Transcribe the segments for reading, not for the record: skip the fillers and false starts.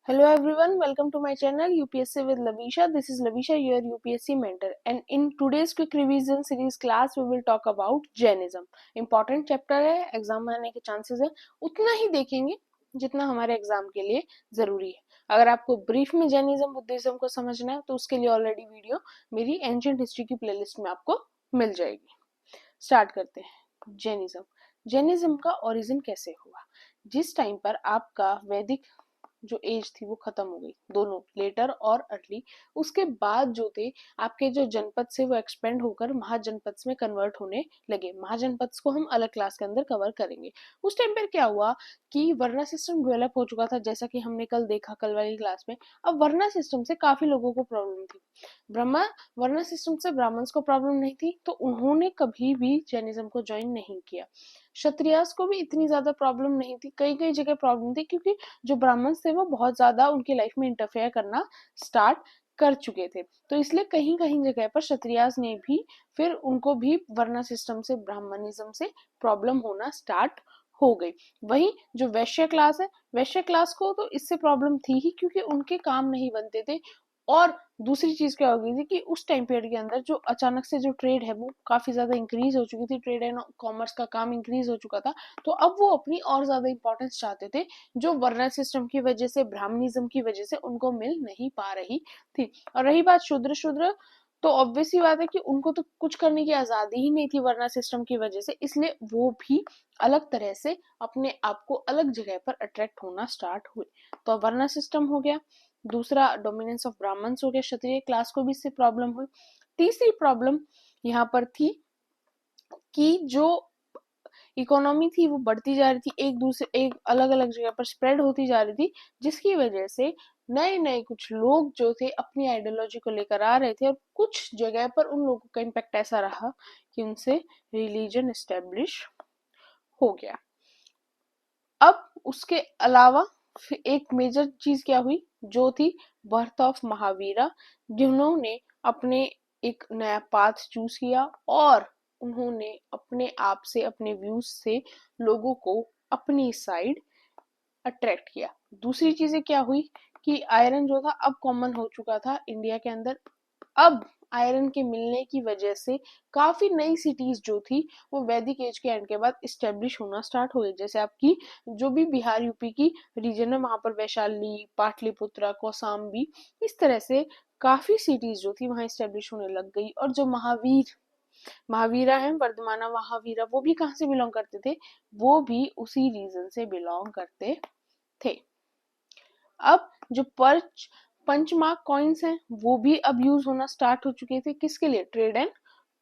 Hello everyone, welcome to my channel UPSC with Lavisha. This is Lavisha, your UPSC mentor. And in today's quick revision series class, we will talk about Jainism. Important chapter है, exam में आने के chances है, उतना ही देखेंगे जितना हमारे exam के लिए जरूरी है. अगर आपको ब्रीफ में जैनिज्म बुद्धिज्म को समझना है तो उसके लिए ऑलरेडी वीडियो मेरी एंशिएंट हिस्ट्री की प्लेलिस्ट में आपको मिल जाएगी. स्टार्ट करते हैं. जैनिज्म का ओरिजिन कैसे हुआ? जिस टाइम पर आपका वैदिक जो एज थी वो खत्म हो गई, दोनों लेटर और अर्ली, उसके बाद जो थे आपके जो जनपद से वो एक्सपेंड होकर महाजनपद में कन्वर्ट होने लगे. महाजनपद को हम अलग क्लास के अंदर कवर करेंगे. उस टाइम पर क्या हुआ कि वर्ना सिस्टम डेवलप हो चुका था, जैसा कि हमने कल देखा कल वाली क्लास में. अब वर्ना सिस्टम से काफी लोगों को प्रॉब्लम थी. ब्रह्मा वर्ना सिस्टम से ब्राह्मण्स को प्रॉब्लम नहीं थी, तो उन्होंने कभी भी जैनिज्म को ज्वाइन नहीं किया. क्षत्रियास को भी इतनी ज्यादा प्रॉब्लम नहीं थी, कई कई जगह प्रॉब्लम थी क्योंकि जो ब्राह्मण थे वो बहुत ज्यादा उनकी लाइफ में इंटरफेयर करना स्टार्ट कर चुके थे. तो इसलिए कहीं कहीं जगह पर क्षत्रियास ने भी फिर उनको भी वर्ना सिस्टम से ब्राह्मणिज्म से प्रॉब्लम होना स्टार्ट हो गई. वहीं जो वैश्य क्लास है, वैश्य क्लास को तो इससे प्रॉब्लम थी ही क्योंकि उनके काम नहीं बनते थे. और दूसरी चीज क्या हो गई थी कि उस टाइम पीरियड के अंदर जो अचानक से जो ट्रेड है वो काफी ज्यादा इंक्रीज हो चुकी थी, ट्रेड एंड कॉमर्स का काम इंक्रीज हो चुका था. तो अब वो अपनी और ज्यादा इंपॉर्टेंस चाहते थे, जो वर्ना सिस्टम की वजह से ब्राह्मणिज्म की वजह से उनको मिल नहीं पा रही थी. और रही बात शूद्र शूद्र, तो ऑब्वियस ही बात है कि उनको तो कुछ करने की आजादी ही नहीं थी वर्ना सिस्टम की वजह से, इसलिए वो भी अलग तरह से अपने आप को अलग जगह पर अट्रैक्ट होना स्टार्ट हुए. तो वर्ना सिस्टम हो गया, दूसरा डोमिनेंस ऑफ ब्राह्मण्स हो गया, क्षत्रिय क्लास को भी इससे प्रॉब्लम हुई. तीसरी प्रॉब्लम यहाँ पर थी कि जो इकोनॉमी थी वो बढ़ती जा रही थी, एक अलग अलग जगह पर स्प्रेड होती जा रही थी, जिसकी वजह से नए नए कुछ लोग जो थे अपनी आइडियोलॉजी को लेकर आ रहे थे. और कुछ जगह पर उन लोगों का इम्पैक्ट ऐसा रहा कि उनसे रिलीजन एस्टेब्लिश हो गया. अब उसके अलावा एक मेजर चीज क्या हुई, जो थी बर्थ ऑफ महावीरा, जिन्होंने अपने एक नया पाथ चूज किया और उन्होंने अपने आप से अपने व्यूज से लोगों को अपनी साइड अट्रैक्ट किया. दूसरी चीजें क्या हुई कि आयरन जो था अब कॉमन हो चुका था इंडिया के अंदर. अब आयरन के मिलने की वजह से काफी नई सिटीज जो थी वो वैदिक एज के एंड के बाद इस्टेब्लिश होना स्टार्ट हो गई. जैसे आपकी जो भी बिहार यूपी की रीजन है वहां पर वैशाली, पाटलिपुत्रा, कौसाम्बी, इस तरह से काफी सिटीज जो थी वहां इस्टेब्लिश होने लग गई. और जो महावीरा है, वर्धमाना महावीरा, वो भी कहाँ से बिलोंग करते थे? वो भी उसी रीजन से बिलोंग करते थे. अब जो पंचमार्क कॉइन्स हैं वो भी अब यूज होना स्टार्ट हो चुके थे. किसके लिए? ट्रेड एंड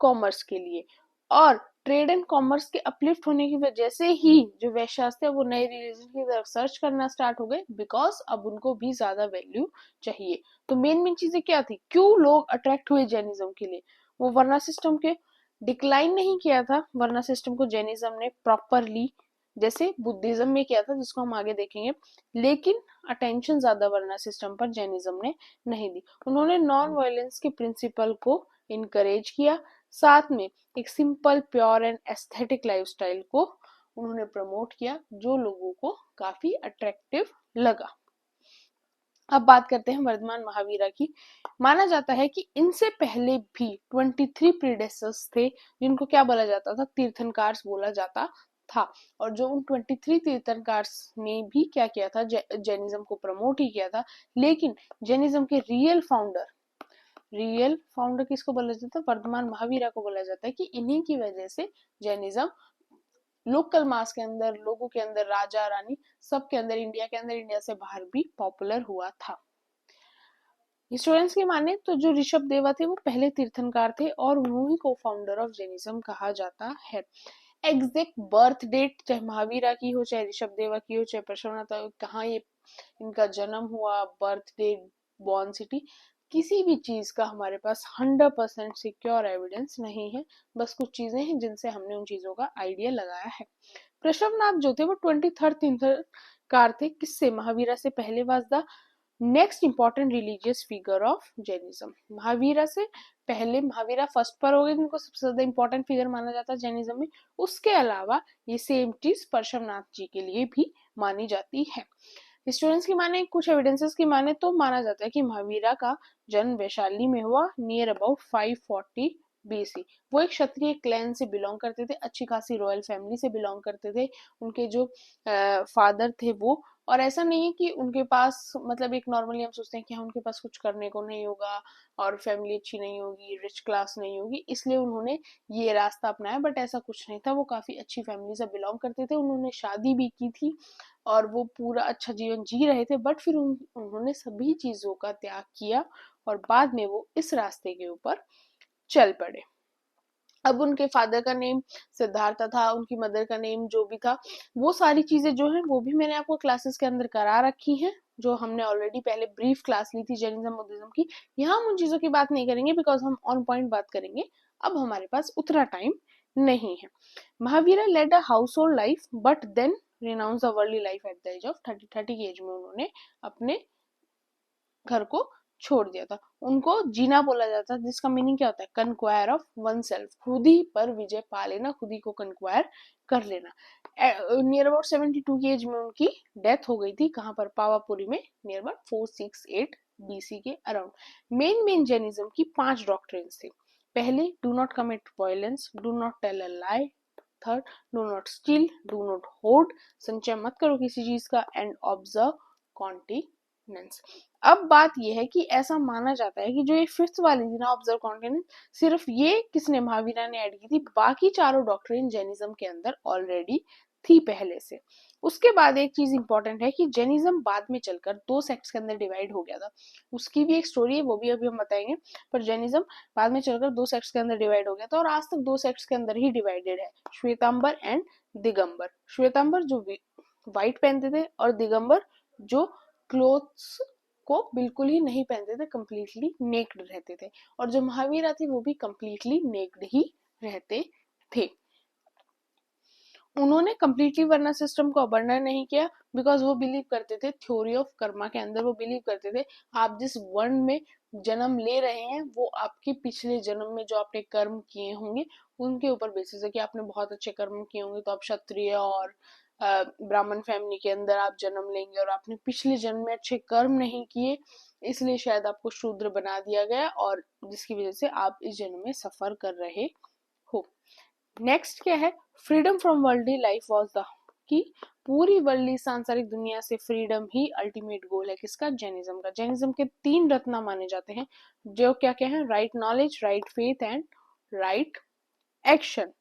कॉमर्स के लिए. और ट्रेड एंड कॉमर्स के अपलिफ्ट होने की वजह से ही जो वैश्यास थे वो नए रिलीजन की तरफ सर्च करना स्टार्ट हो गए, बिकॉज अब उनको भी ज्यादा वैल्यू चाहिए. तो मेन चीजें क्या थी, क्यों लोग अट्रैक्ट हुए जैनिज्म के लिए? वो वर्ना सिस्टम के डिक्लाइन नहीं किया था वर्ना सिस्टम को जैनिज्म ने प्रॉपरली, जैसे बुद्धिज्म में किया था, जिसको हम आगे देखेंगे. लेकिन अटेंशन ज्यादा वर्ना सिस्टम पर जैनिज्म ने नहीं दी. उन्होंने नॉन वायलेंस के प्रिंसिपल को इनकरेज किया, साथ में एक simple, pure and aesthetic lifestyle को उन्होंने प्रमोट किया, जो लोगों को काफी अट्रैक्टिव लगा. अब बात करते हैं वर्धमान महावीरा की. माना जाता है कि इनसे पहले भी 23 प्रीडेसेसर्स थे, जिनको क्या बोला जाता था? तीर्थंकार बोला जाता था. और जो उन 23 तीर्थंकार ने भी क्या किया था? जैनिज्म को प्रमोट ही किया था. लेकिन जैनिज्म के रियल फाउंडर किसको बोला जाता है? वर्धमान महावीरा को बोला जाता है कि इन्हीं की वजह से जैनिज्म लोकल मास के अंदर, लोगों के अंदर, राजा रानी सबके अंदर, इंडिया के अंदर, इंडिया से बाहर भी पॉपुलर हुआ था. हिस्टोरियंस की माने तो जो ऋषभ देवा थे वो पहले तीर्थंकार थे और उन्हीं को फाउंडर ऑफ जैनिज्म कहा जाता है. एग्जैक्ट बर्थ डेट चाहे महावीरा की हो, चाहे ऋषभ देवा की हो, चाहे प्रसन्नता, कहाँ ये इनका जन्म हुआ, बर्थ डेट, बॉर्न सिटी, किसी भी चीज का हमारे पास 100% सिक्योर एविडेंस नहीं है. बस कुछ चीजें हैं जिनसे हमने उन चीजों का आइडिया लगाया है. प्रशवनाथ जो थे वो 23rd तीर्थंकार थे. किससे? महावीरा से पहले. Was the next important religious figure of Jainism. Mahavira से पहले महावीरा फर्स्ट पर हो गए, जिनको सबसे ज्यादा इंपॉर्टेंट फिगर माना जाता है जैनिज्म में. उसके अलावा ये सेम चीज पार्श्वनाथ जी के लिए भी मानी जाती है. हिस्टोरियंस की माने, कुछ एविडेंसेस की माने तो माना जाता है कि महावीरा का जन्म वैशाली में हुआ नियर अबाउट 540 BC। वो एक क्षत्रिय क्लैन से बिलोंग करते थे, अच्छी खासी रॉयल फैमिली से बिलोंग करते थे। उनके जो फादर थे वो, और ऐसा नहीं है कि उनके पास, मतलब एक नॉर्मली हम सोचते हैं कि हाँ उनके पास कुछ करने को नहीं होगा और फैमिली अच्छी नहीं होगी, रिच क्लास नहीं होगी, इसलिए उन्होंने ये रास्ता अपनाया, बट ऐसा कुछ नहीं था। वो काफी अच्छी फैमिली से बिलोंग करते थे, उन्होंने शादी भी की थी और वो पूरा अच्छा जीवन जी रहे थे, बट फिर उन्होंने सभी चीजों का त्याग किया और बाद में वो इस रास्ते के ऊपर चल पड़े। अब उनके फादर का नेम सिद्धार्थ था, उनकी मदर का नेम जो भी था, वो सारी चीजें जो है वो भी मैंने आपको क्लासेस के अंदर करा रखी हैं, जो हमने ऑलरेडी पहले ब्रीफ क्लास ली थी जैनिज्म बुद्धिज्म की। यहाँ हम उन चीजों की बात नहीं करेंगे बिकॉज हम ऑन पॉइंट बात करेंगे, अब हमारे पास उतना टाइम नहीं है। Mahavira led a household life but then renounce the worldly life at the age of 30 की एज में उन्होंने अपने घर को छोड़ दिया था। उनको जीना बोला जाता है, जिसका मीनिंग क्या होता है, कन्क्वायर ऑफ वन सेल्फ, खुद ही पर विजय पा लेना, खुद ही को कन्क्वायर कर लेना। नियर अबाउट 72 की एज में उनकी डेथ हो गई थी। कहाँ पर, पावापुरी में, नियर अबाउट 468 BC के अराउंड। मेन जैनिज्म की 5 डॉक्ट्रिन्स थी। पहले, do not commit violence, do not tell a lie. Third, do not steal, do not hoard, संचय मत करो किसी चीज का, एंड ऑब्जर्व कॉन्टिनेंस। अब बात यह है कि ऐसा माना जाता है कि जो ये 5th वाली थी ना, ऑब्जर्व कॉन्टिनेंस, सिर्फ ये किसने, महावीरा ने ऐड की थी, बाकी चारों डॉक्ट्रिन जैनिज्म के अंदर ऑलरेडी थी पहले से। उसके बाद एक चीज इंपॉर्टेंट है कि जैनिज्म बाद में चलकर 2 सेक्ट्स के अंदर डिवाइड हो गया था, उसकी भी एक स्टोरी है, वो भी अभी हम बताएंगे। पर जैनिज्म बाद में चलकर 2 सेक्ट्स के अंदर डिवाइड हो गया था और आज तक 2 सेक्ट्स के अंदर ही डिवाइडेड है, श्वेतांबर एंड दिगंबर। श्वेतांबर जो व्हाइट पहनते थे और दिगंबर जो क्लोथ्स को बिल्कुल ही नहीं पहनते थे, कंप्लीटली नेक्ड रहते थे। और जो महावीरा थे वो भी कंप्लीटली नेक्ड ही रहते थे। उन्होंने कंप्लीटली वर्ना सिस्टम को अबंडन नहीं किया, बिकॉज वो बिलीव करते थे थ्योरी ऑफ कर्मा के अंदर। वो बिलीव करते थे आप जिस वर्ण में जन्म ले रहे हैं वो आपके पिछले जन्म में जो आपने कर्म किए होंगे उनके ऊपर बेसिस है, कि आपने बहुत अच्छे कर्म किए होंगे तो आप क्षत्रिय और ब्राह्मण फैमिली के अंदर आप जन्म लेंगे, और आपने पिछले जन्म में अच्छे कर्म नहीं किए इसलिए शायद आपको शूद्र बना दिया गया, और जिसकी वजह से आप इस जन्म में सफर कर रहे हो। नेक्स्ट क्या है, freedom from worldly life was the, कि पूरी वर्ल्डली सांसारिक दुनिया से फ्रीडम ही अल्टीमेट गोल है किसका, जैनिज्म का। जैनिज्म के 3 रत्न माने जाते हैं, जो क्या क्या है, right knowledge, right faith and right action.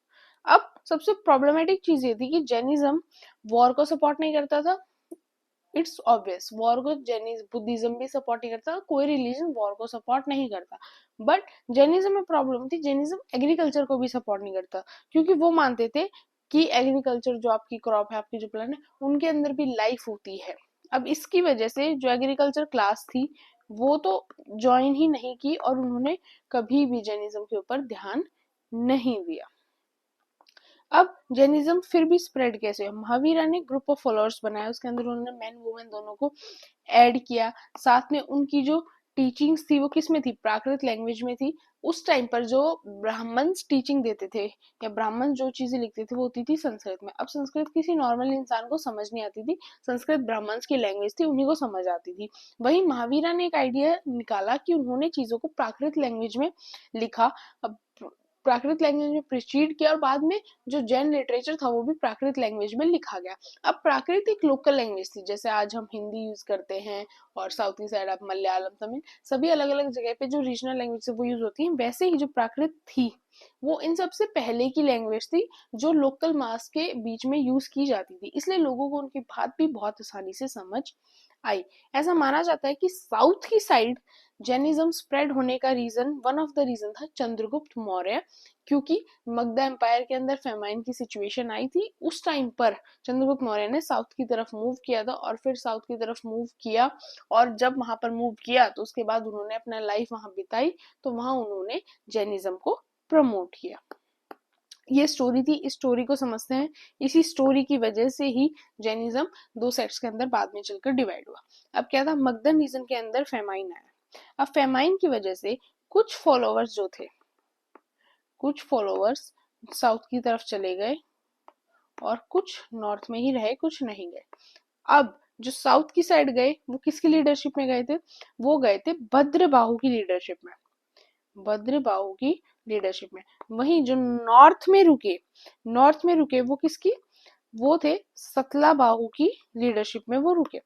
अब सबसे प्रॉब्लमेटिक चीज ये थी कि जैनिज्म वॉर को सपोर्ट नहीं करता था। इट्स ऑब्वियस, वॉर को जैनिज्म बुद्धिज्म भी सपोर्ट नहीं करता, कोई रिलीजन वॉर को सपोर्ट नहीं करता। बट जैनिज्म में प्रॉब्लम थी, जैनिज्म एग्रीकल्चर को भी सपोर्ट नहीं करता, क्योंकि वो मानते थे कि एग्रीकल्चर जो आपकी क्रॉप है, आपकी जो प्लान है, उनके अंदर भी लाइफ होती है। अब इसकी वजह से जो एग्रीकल्चर क्लास थी वो तो ज्वाइन ही नहीं की, और उन्होंने कभी भी जैनिज्म के ऊपर ध्यान नहीं दिया। अब जैनिज्म फिर भी स्प्रेड कैसे हुआ, महावीरा ने ग्रुप ऑफ फॉलोअर्स बनाया, उसके अंदर उन्होंने मेन वुमेन दोनों को ऐड किया। साथ में उनकी जो टीचिंग्स थी वो किस में थी, प्राकृत लैंग्वेज में थी। उस टाइम पर जो ब्राह्मण्स टीचिंग देते थे या ब्राह्मण जो चीजें लिखते थे वो होती थी संस्कृत में। अब संस्कृत किसी नॉर्मल इंसान को समझ नहीं आती थी, संस्कृत ब्राह्मण्स की लैंग्वेज थी, उन्हीं को समझ आती थी। वहीं महावीरा ने एक आइडिया निकाला कि उन्होंने चीजों को प्राकृत लैंग्वेज में लिखा। अब प्राकृत लैंग्वेज में प्रिसीड किया और बाद में जो जैन लिटरेचर था वो भी प्राकृत लैंग्वेज में लिखा गया। अब प्राकृत एक लोकल लैंग्वेज थी, जैसे आज हम हिंदी यूज करते हैं और साउथ की साइड आप मलयालम, तमिल, सभी अलग अलग जगह पे जो रीजनल लैंग्वेज है वो यूज होती है। वैसे ही जो प्राकृत थी वो इन सबसे पहले की लैंग्वेज थी जो लोकल मास के बीच में यूज की जाती थी, इसलिए लोगों को उनकी बात भी बहुत आसानी से समझ आई। ऐसा माना जाता है कि साउथ की साइड जैनिज्म स्प्रेड होने का reason, one of the reason था चंद्रगुप्त मौर्य, क्योंकि मगधा एम्पायर के अंदर फेमाइन की सिचुएशन आई थी। उस टाइम पर चंद्रगुप्त मौर्य ने साउथ की तरफ मूव किया था, और फिर साउथ की तरफ मूव किया, और जब वहां पर मूव किया तो उसके बाद उन्होंने अपना लाइफ वहां बिताई, तो वहां उन्होंने जैनिज्म को प्रमोट किया। ये स्टोरी थी, इस स्टोरी को समझते हैं। इसी स्टोरी की वजह से ही जैनिज्म 2 सेक्ट्स के अंदर बाद में चलकर डिवाइड हुआ। अब क्या था, मगधन रीजन के अंदर फेमाइन आया। अब फेमाइन की वजह से कुछ फॉलोअर्स जो थे, कुछ फॉलोअर्स साउथ की तरफ चले गए और कुछ नॉर्थ में ही रहे, कुछ नहीं गए। अब जो साउथ की साइड गए वो किसकी लीडरशिप में गए थे, वो गए थे भद्रबाहु की लीडरशिप में, भद्रबाहु की लीडरशिप में। वहीं जो नॉर्थ में रुके वो किसकी, वो थे सतलाबाहु की लीडरशिप में वो रुके।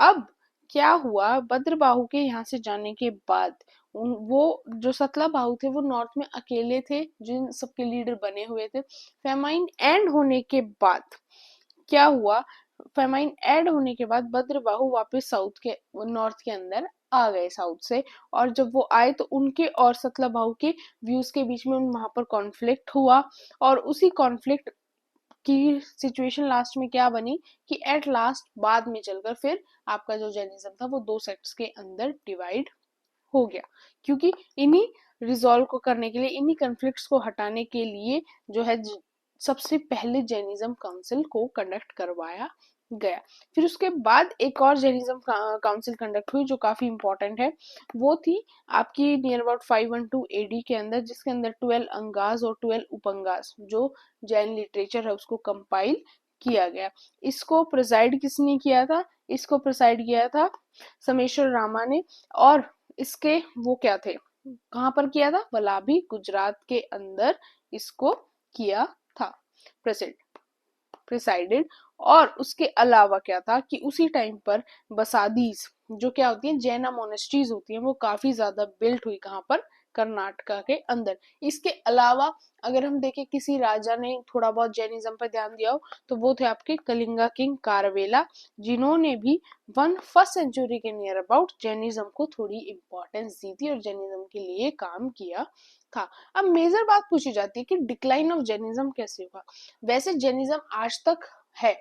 अब क्या हुआ, भद्रबाहु के यहाँ से जाने के बाद वो जो सतलाबाहु थे वो नॉर्थ में अकेले थे जिन सबके लीडर बने हुए थे। फेमाइन एंड होने के बाद क्या हुआ, फेमाइन एड होने के बाद भद्रबाहु वापस साउथ के नॉर्थ के अंदर आ गए साउथ से। और जब वो आए तो उनके और सतलाबाहु के व्यूज के बीच में वहां पर कॉन्फ्लिक्ट हुआ, और उसी कॉन्फ्लिक्ट की सिचुएशन लास्ट में क्या बनी कि एट लास्ट बाद में चलकर फिर आपका जो जैनिज्म था वो दो सेक्ट्स के अंदर डिवाइड हो गया, क्योंकि इन्हीं रिजॉल्व को करने के लिए, इन्हीं कॉन्फ्लिक्ट्स को हटाने के लिए जो है सबसे पहले जैनिज्म काउंसिल को कंडक्ट करवाया गया। फिर उसके बाद एक और जैनिज्म काउंसिल कंडक्ट हुई जो काफी इंपॉर्टेंट है, वो थी आपकी नियर अबाउट 512 एडी के अंदर, जिसके अंदर 12 अंगास और 12 उपंगास जो जैन लिटरेचर है उसको कंपाइल किया गया। इसको प्रिसाइड किसने किया था, इसको प्रिसाइड किया था समेश्वर रामा ने। और इसके वो क्या थे, कहाँ पर किया था, वलाभी गुजरात के अंदर इसको किया था प्रिसाइडेड। और उसके अलावा क्या था कि उसी टाइम पर बसादीज जो क्या होती है, जैना मोनेस्ट्रीज होती है, वो काफी ज्यादा बिल्ट हुई कहाँ पर, कर्नाटका के अंदर। इसके अलावा अगर हम देखें किसी राजा ने थोड़ा बहुत जैनिज्म पर ध्यान दिया हो तो वो थे आपके कलिंगा किंग कारवेला, जिन्होंने भी 1st सेंचुरी के नियर अबाउट जैनिज्म को थोड़ी इंपॉर्टेंस दी थी और जैनिज्म के लिए काम किया था। अब मेजर बात पूछी जाती है कि डिक्लाइन ऑफ जैनिज्म कैसे हुआ। वैसे जैनिज्म आज तक है,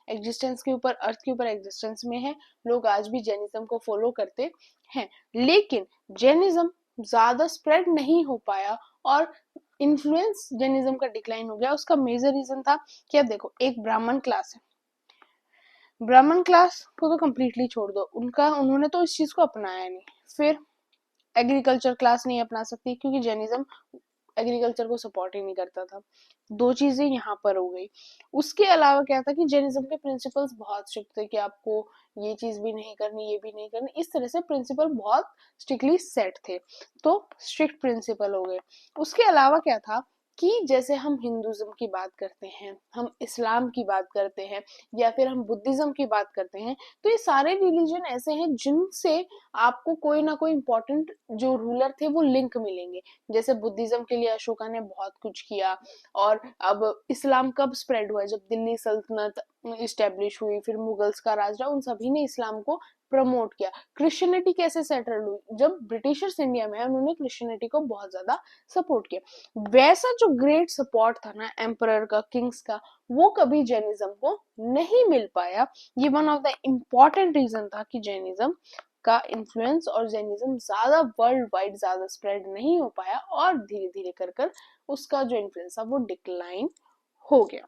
एग्जिस्टेंस के ऊपर, अर्थ के ऊपर एग्जिस्टेंस में है, लोग आज भी जैनिज्म को फॉलो करते हैं, लेकिन जैनिज्म ज्यादा स्प्रेड नहीं हो पाया और इन्फ्लुएंस जैनिज्म का डिक्लाइन हो गया। उसका मेजर रीजन था कि अब देखो एक ब्राह्मण क्लास है, ब्राह्मण क्लास को तो कंप्लीटली छोड़ दो, उन्होंने तो इस चीज को अपनाया नहीं। फिर एग्रीकल्चर क्लास नहीं अपना सकती क्योंकि जैनिज्म एग्रीकल्चर को सपोर्ट ही नहीं करता था। दो चीजें यहाँ पर हो गई। उसके अलावा क्या था कि जैनिज्म के प्रिंसिपल्स बहुत स्ट्रिक्ट थे कि आपको ये चीज भी नहीं करनी, ये भी नहीं करनी, इस तरह से प्रिंसिपल बहुत स्ट्रिक्टली सेट थे, तो स्ट्रिक्ट प्रिंसिपल हो गए। उसके अलावा क्या था कि जैसे हम हिंदुज्म की बात करते हैं, हम इस्लाम की बात करते हैं, या फिर हम बुद्धिज्म की बात करते हैं, तो ये सारे रिलीजन ऐसे हैं जिनसे आपको कोई ना कोई इंपॉर्टेंट जो रूलर थे वो लिंक मिलेंगे। जैसे बुद्धिज्म के लिए अशोका ने बहुत कुछ किया, और अब इस्लाम कब स्प्रेड हुआ, जब दिल्ली सल्तनत इस्टेब्लिश हुई, फिर मुगल्स का राज रहा, उन सभी ने इस्लाम को प्रमोट किया। क्रिश्चियनिटी कैसे सेटल हुई, जब ब्रिटिशर्स इंडिया में उन्होंने क्रिश्चियनिटी को बहुत ज्यादा सपोर्ट किया। वैसा जो ग्रेट सपोर्ट था ना एम्परर का, किंग्स का, वो कभी जैनिज्म को नहीं मिल पाया। ये one of the important reason था कि जैनिज्म का इन्फ्लुएंस और जैनिज्म ज्यादा वर्ल्ड वाइड ज्यादा स्प्रेड नहीं हो पाया, और धीरे धीरे कर कर उसका जो इन्फ्लुएंस था वो डिक्लाइन हो गया।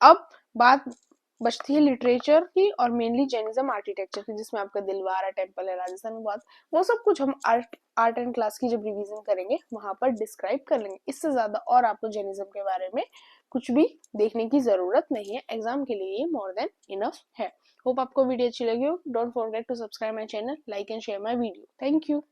अब बात बचती है लिटरेचर की और मेनली जैनिज्म आर्किटेक्चर की, जिसमें आपका दिलवारा टेम्पल है राजस्थान में, बात वो सब कुछ हम आर्ट एंड क्लास की जब रिवीजन करेंगे वहां पर डिस्क्राइब कर लेंगे। इससे ज्यादा और आपको जैनिज्म के बारे में कुछ भी देखने की जरूरत नहीं है, एग्जाम के लिए ये मोर देन इनफ है। होप आपको वीडियो अच्छी लगी हो। Don't forget to subscribe my channel, like and share my video. Thank you.